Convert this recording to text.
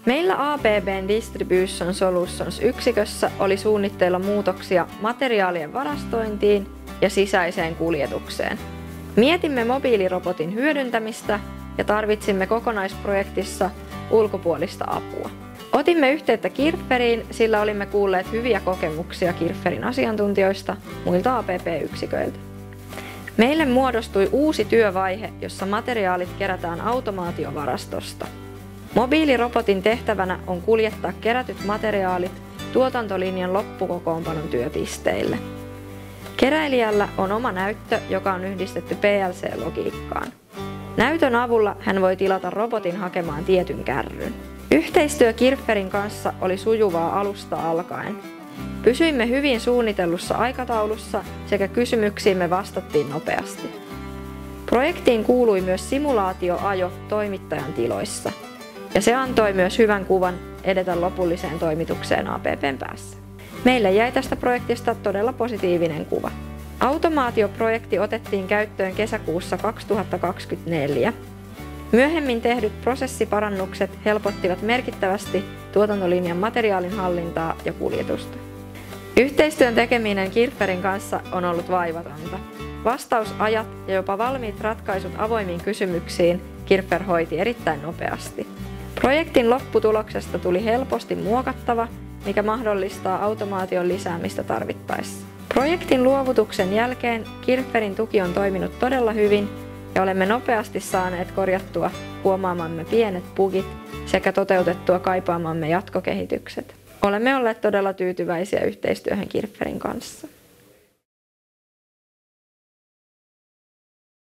Meillä ABB:n Distribution Solutions-yksikössä oli suunnitteilla muutoksia materiaalien varastointiin ja sisäiseen kuljetukseen. Mietimme mobiilirobotin hyödyntämistä ja tarvitsimme kokonaisprojektissa ulkopuolista apua. Otimme yhteyttä Kirferiin, sillä olimme kuulleet hyviä kokemuksia Kirferin asiantuntijoista muilta ABB-yksiköiltä. Meille muodostui uusi työvaihe, jossa materiaalit kerätään automaatiovarastosta. Mobiilirobotin tehtävänä on kuljettaa kerätyt materiaalit tuotantolinjan loppukokoonpanon työpisteille. Keräilijällä on oma näyttö, joka on yhdistetty PLC-logiikkaan. Näytön avulla hän voi tilata robotin hakemaan tietyn kärryn. Yhteistyö Kirferin kanssa oli sujuvaa alusta alkaen. Pysyimme hyvin suunnitellussa aikataulussa sekä kysymyksiimme vastattiin nopeasti. Projektiin kuului myös simulaatioajo toimittajan tiloissa, ja se antoi myös hyvän kuvan edetä lopulliseen toimitukseen ABB:n päässä. Meille jäi tästä projektista todella positiivinen kuva. Automaatioprojekti otettiin käyttöön kesäkuussa 2024. Myöhemmin tehdyt prosessiparannukset helpottivat merkittävästi tuotantolinjan materiaalin hallintaa ja kuljetusta. Yhteistyön tekeminen Kirferin kanssa on ollut vaivatonta. Vastausajat ja jopa valmiit ratkaisut avoimiin kysymyksiin Kirfer hoiti erittäin nopeasti. Projektin lopputuloksesta tuli helposti muokattava, mikä mahdollistaa automaation lisäämistä tarvittaessa. Projektin luovutuksen jälkeen Kirferin tuki on toiminut todella hyvin ja olemme nopeasti saaneet korjattua huomaamamme pienet bugit sekä toteutettua kaipaamamme jatkokehitykset. Olemme olleet todella tyytyväisiä yhteistyöhön Kirferin kanssa.